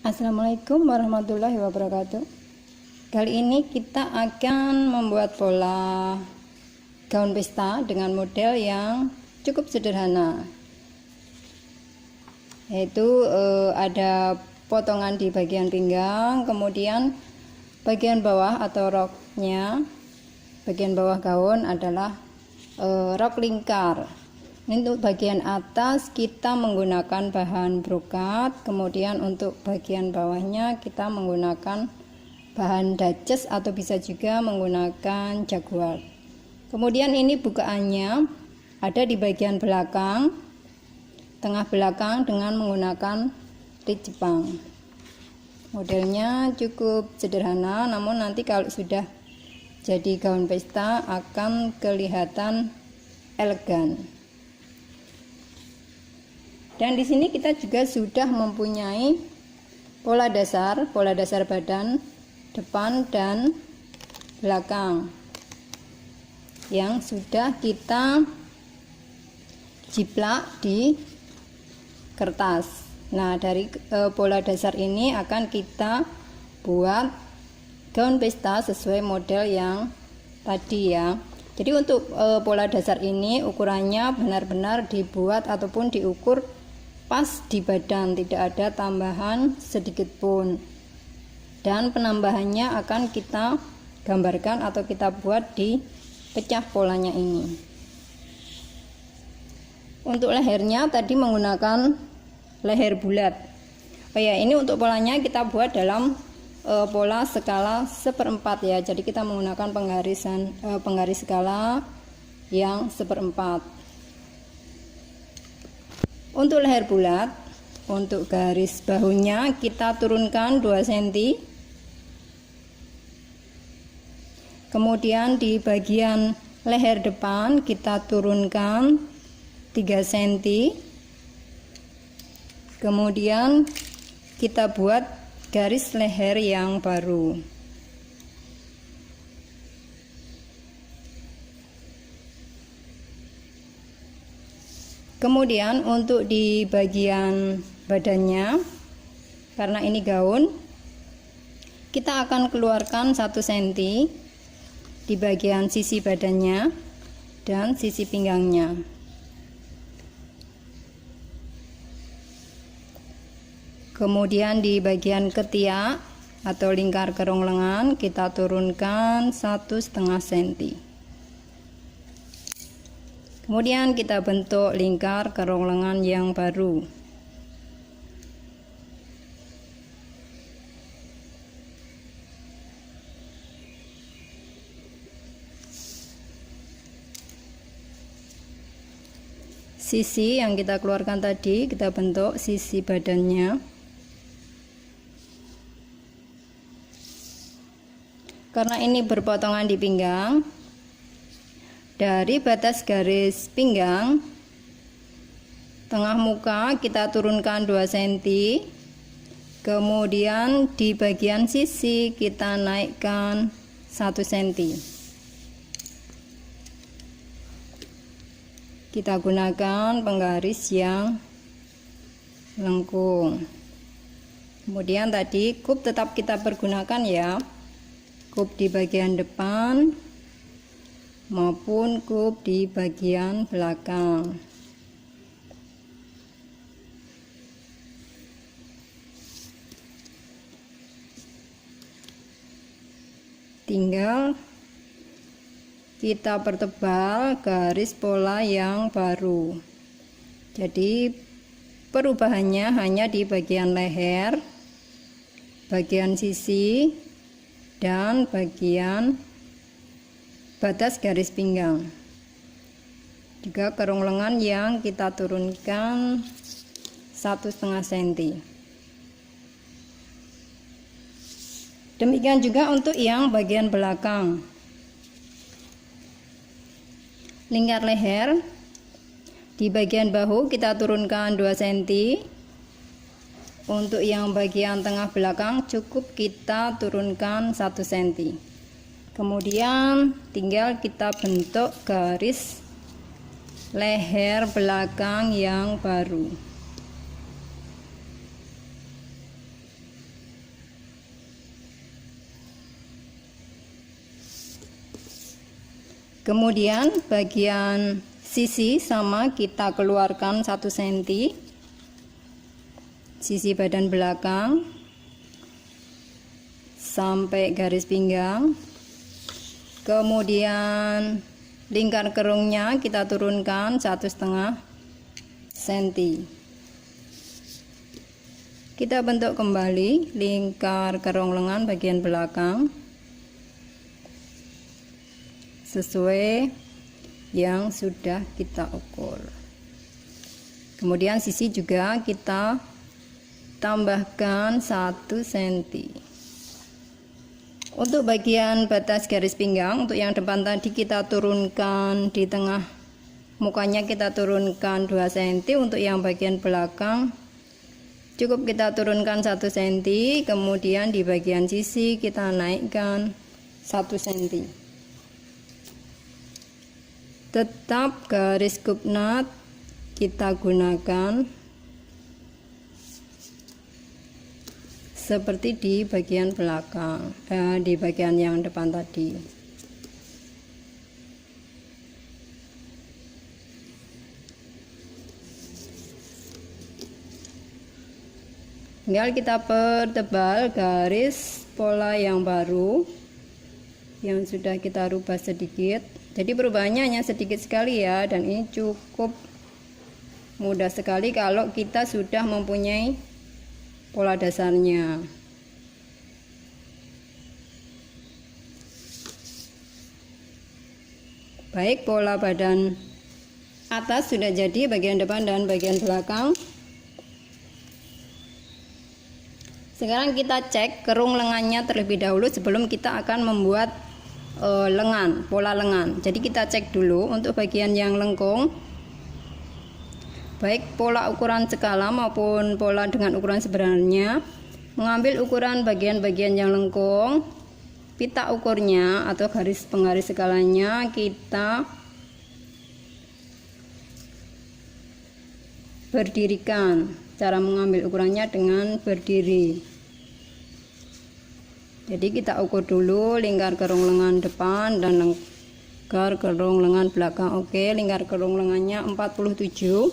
Assalamualaikum warahmatullahi wabarakatuh. Kali ini kita akan membuat pola gaun pesta dengan model yang cukup sederhana, yaitu ada potongan di bagian pinggang, kemudian bagian bawah atau roknya, bagian bawah gaun adalah rok lingkar. Untuk bagian atas kita menggunakan bahan brokat, kemudian untuk bagian bawahnya kita menggunakan bahan daces atau bisa juga menggunakan jaguar. Kemudian ini bukaannya ada di bagian belakang, tengah belakang dengan menggunakan rit Jepang. Modelnya cukup sederhana, namun nanti kalau sudah jadi gaun pesta akan kelihatan elegan. Dan di sini kita juga sudah mempunyai pola dasar badan depan dan belakang yang sudah kita jiplak di kertas. Nah, dari pola dasar ini akan kita buat gaun pesta sesuai model yang tadi ya. Jadi untuk pola dasar ini ukurannya benar-benar dibuat ataupun diukur pas di badan, tidak ada tambahan sedikit pun, dan penambahannya akan kita gambarkan atau kita buat di pecah polanya ini. Untuk lehernya tadi menggunakan leher bulat. Oh ya, ini untuk polanya kita buat dalam pola skala 1/4 ya. Jadi kita menggunakan penggaris skala yang 1/4. Untuk leher bulat, untuk garis bahunya kita turunkan 2 cm. Kemudian di bagian leher depan kita turunkan 3 cm. Kemudian kita buat garis leher yang baru. Kemudian untuk di bagian badannya, karena ini gaun, kita akan keluarkan 1 cm di bagian sisi badannya dan sisi pinggangnya. Kemudian di bagian ketiak atau lingkar kerong lengan kita turunkan 1,5 cm. Kemudian kita bentuk lingkar kerong lengan yang baru. Sisi yang kita keluarkan tadi kita bentuk sisi badannya. Karena ini berpotongan di pinggang, dari batas garis pinggang tengah muka kita turunkan 2 cm. Kemudian di bagian sisi kita naikkan 1 cm. Kita gunakan penggaris yang lengkung. Kemudian tadi kup tetap kita pergunakan ya, kup di bagian depan maupun kup di bagian belakang. Tinggal kita pertebal garis pola yang baru. Jadi perubahannya hanya di bagian leher, bagian sisi, dan bagian batas garis pinggang. Juga kerong lengan yang kita turunkan 1,5 cm. Demikian juga untuk yang bagian belakang. Lingkar leher di bagian bahu kita turunkan 2 cm. Untuk yang bagian tengah belakang cukup kita turunkan 1 cm. Kemudian tinggal kita bentuk garis leher belakang yang baru. Kemudian bagian sisi sama kita keluarkan 1 cm, sisi badan belakang sampai garis pinggang. Kemudian lingkar kerungnya kita turunkan 1,5 cm. Kita bentuk kembali lingkar kerung lengan bagian belakang sesuai yang sudah kita ukur. Kemudian sisi juga kita tambahkan 1 cm. Untuk bagian batas garis pinggang, untuk yang depan tadi kita turunkan di tengah mukanya, kita turunkan 2 cm. Untuk yang bagian belakang cukup kita turunkan 1 cm. Kemudian di bagian sisi kita naikkan 1 cm. Tetap garis kupnat kita gunakan seperti di bagian belakang, di bagian yang depan tadi. Tinggal kita pertebal garis pola yang baru yang sudah kita rubah sedikit. Jadi perubahannya hanya sedikit sekali ya, dan ini cukup mudah sekali kalau kita sudah mempunyai pola dasarnya. Baik, pola badan atas sudah jadi, bagian depan dan bagian belakang. Sekarang kita cek kerung lengannya terlebih dahulu sebelum kita akan membuat lengan, pola lengan. Jadi kita cek dulu untuk bagian yang lengkung, baik pola ukuran skala maupun pola dengan ukuran sebenarnya. Mengambil ukuran bagian-bagian yang lengkung, pita ukurnya atau garis penggaris skalanya kita berdirikan. Cara mengambil ukurannya dengan berdiri. Jadi kita ukur dulu lingkar kerung lengan depan dan lingkar kerung lengan belakang. Oke, lingkar kerung lengannya 47.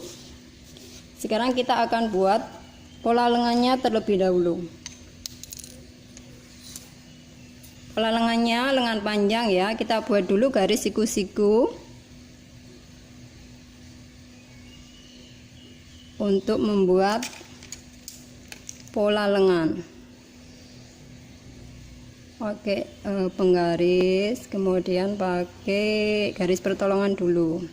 Sekarang kita akan buat pola lengannya terlebih dahulu. Pola lengannya lengan panjang ya, kita buat dulu garis siku-siku untuk membuat pola lengan. Pakai penggaris, kemudian pakai garis pertolongan dulu.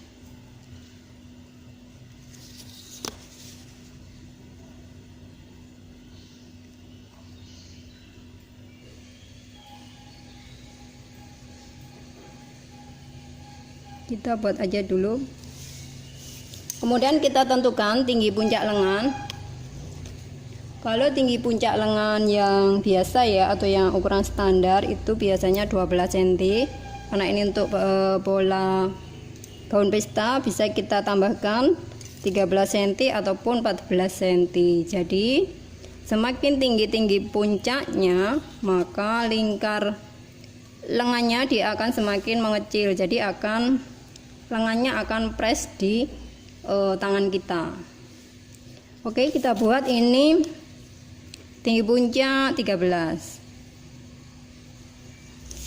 Kita buat aja dulu. Kemudian kita tentukan tinggi puncak lengan. Kalau tinggi puncak lengan yang biasa ya, atau yang ukuran standar itu biasanya 12 cm. Karena ini untuk pola gaun pesta bisa kita tambahkan 13 cm ataupun 14 cm. Jadi semakin tinggi-tinggi puncaknya, maka lingkar lengannya dia akan semakin mengecil. Jadi lengannya akan press di tangan kita. Oke, kita buat ini tinggi puncak 13.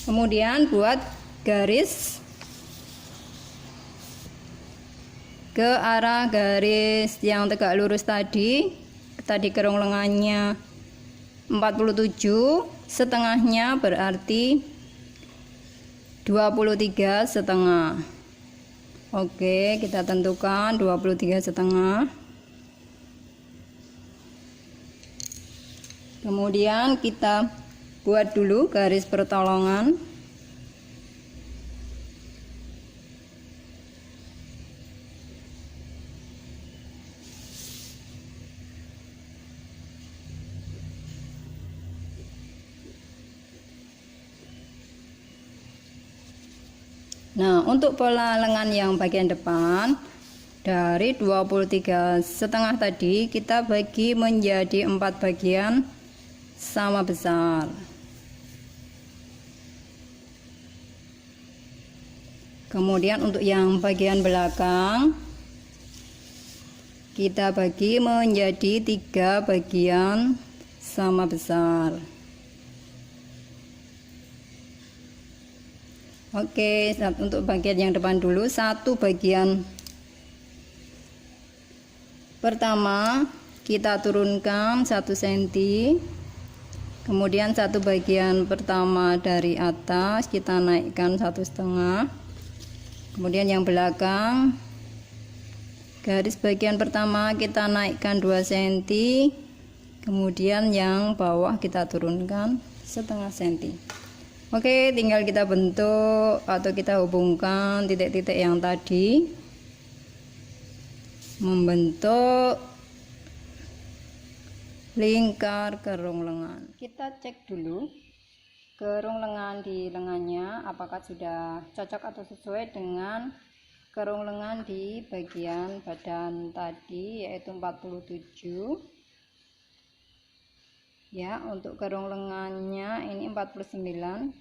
Kemudian buat garis ke arah garis yang tegak lurus tadi kerung lengannya 47, setengahnya berarti 23,5. Oke, kita tentukan 23,5. Kemudian kita buat dulu garis pertolongan. Nah, untuk pola lengan yang bagian depan dari 23,5 tadi kita bagi menjadi 4 bagian sama besar. Kemudian untuk yang bagian belakang kita bagi menjadi 3 bagian sama besar. Oke, untuk bagian yang depan dulu, satu bagian pertama kita turunkan 1 cm, kemudian satu bagian pertama dari atas kita naikkan 1,5, kemudian yang belakang garis bagian pertama kita naikkan 2 cm, kemudian yang bawah kita turunkan 0,5 cm. Oke, tinggal kita bentuk atau kita hubungkan titik-titik yang tadi membentuk lingkar kerung lengan. Kita cek dulu kerung lengan di lengannya apakah sudah cocok atau sesuai dengan kerung lengan di bagian badan tadi, yaitu 47 ya. Untuk kerung lengannya ini 49,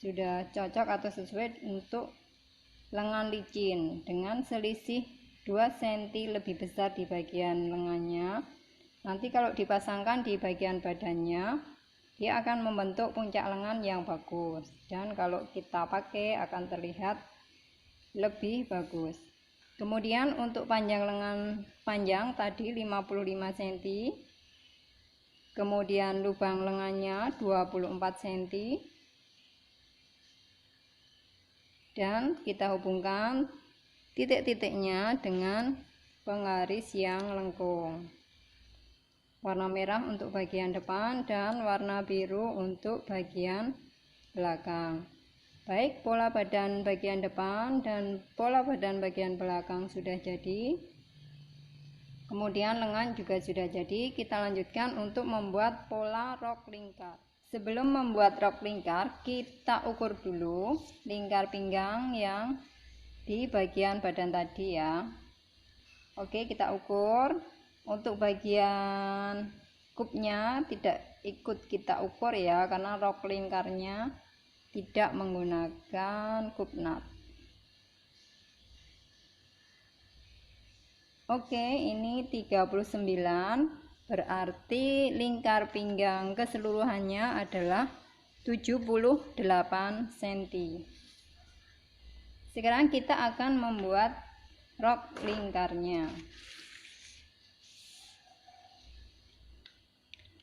sudah cocok atau sesuai untuk lengan licin dengan selisih 2 cm lebih besar di bagian lengannya. Nanti kalau dipasangkan di bagian badannya, dia akan membentuk puncak lengan yang bagus, dan kalau kita pakai akan terlihat lebih bagus. Kemudian untuk panjang lengan panjang tadi 55 cm, kemudian lubang lengannya 24 cm, dan kita hubungkan titik-titiknya dengan penggaris yang lengkung. Warna merah untuk bagian depan dan warna biru untuk bagian belakang. Baik, pola badan bagian depan dan pola badan bagian belakang sudah jadi. Kemudian lengan juga sudah jadi. Kita lanjutkan untuk membuat pola rok lingkar. Sebelum membuat rok lingkar, kita ukur dulu lingkar pinggang yang di bagian badan tadi ya. Oke, kita ukur. Untuk bagian kupnya tidak ikut kita ukur ya, karena rok lingkarnya tidak menggunakan kup nut. Oke, ini 39, berarti lingkar pinggang keseluruhannya adalah 78 cm. Sekarang kita akan membuat rok lingkarnya.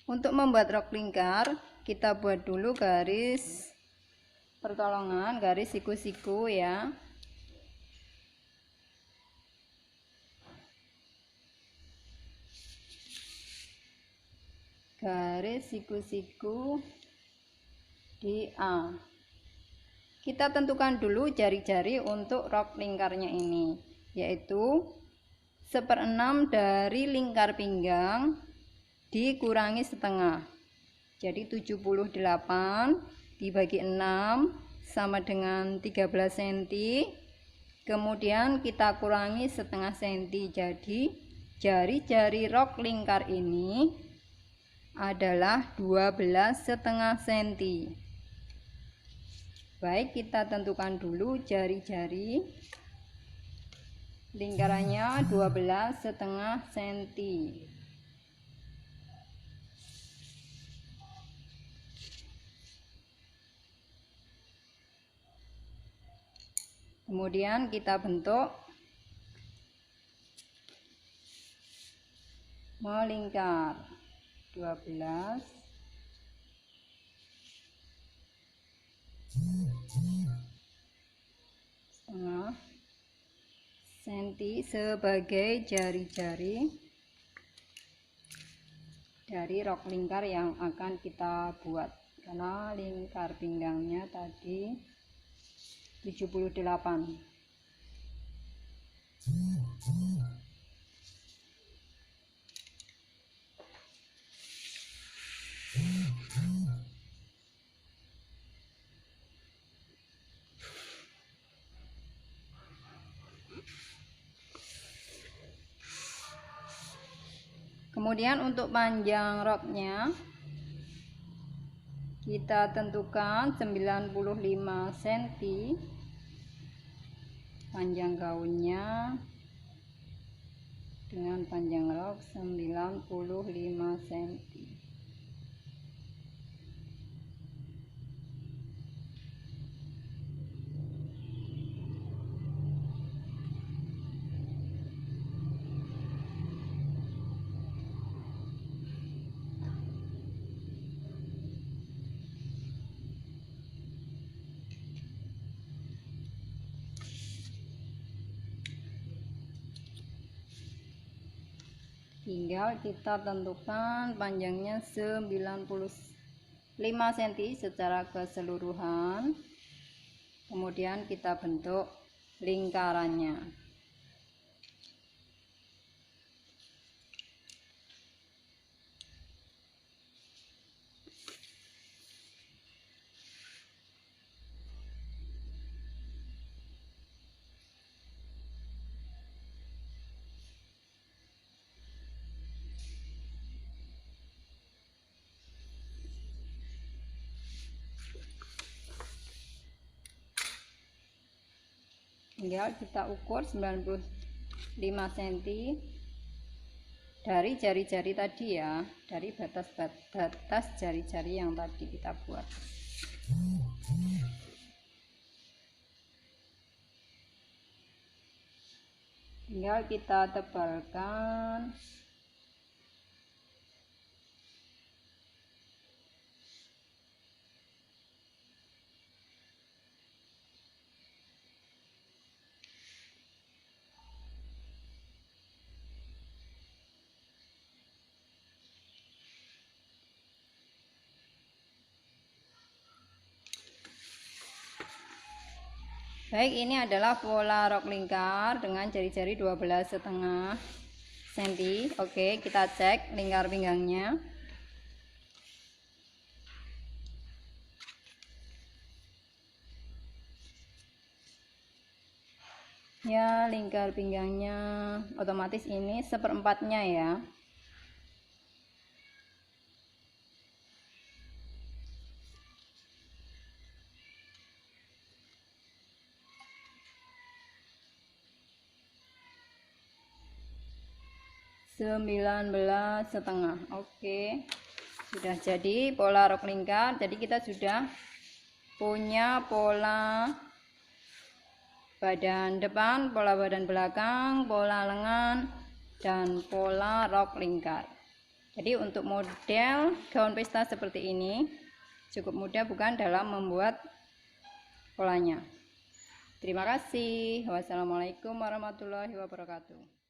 Untuk membuat rok lingkar, kita buat dulu garis pertolongan, garis siku-siku ya. Garis siku-siku di A. Kita tentukan dulu jari-jari untuk rok lingkarnya ini, yaitu 1/6 dari lingkar pinggang dikurangi setengah, jadi 78 dibagi 6 sama dengan 13 cm, kemudian kita kurangi setengah cm, jadi jari-jari rok lingkar ini adalah 12,5 cm. Baik, kita tentukan dulu jari-jari lingkarannya 12,5 cm. Kemudian kita bentuk melingkar 12 setengah senti sebagai jari-jari dari rok lingkar yang akan kita buat, karena lingkar pinggangnya tadi 78. Kemudian untuk panjang roknya kita tentukan 95 cm panjang gaunnya dengan panjang rok 95 cm. Tinggal kita tentukan panjangnya 95 cm secara keseluruhan, kemudian kita bentuk lingkarannya. Tinggal kita ukur 95 cm dari jari-jari tadi ya, dari batas jari-jari yang tadi kita buat. Tinggal kita tebalkan. Baik, ini adalah pola rok lingkar dengan jari-jari 12,5 cm. Oke, kita cek lingkar pinggangnya. Ya, lingkar pinggangnya otomatis ini 1/4-nya ya. (19,5). Oke, sudah jadi pola rok lingkar. Jadi kita sudah punya pola badan depan, pola badan belakang, pola lengan, dan pola rok lingkar. Jadi untuk model gaun pesta seperti ini cukup mudah bukan dalam membuat polanya. Terima kasih. Wassalamualaikum warahmatullahi wabarakatuh.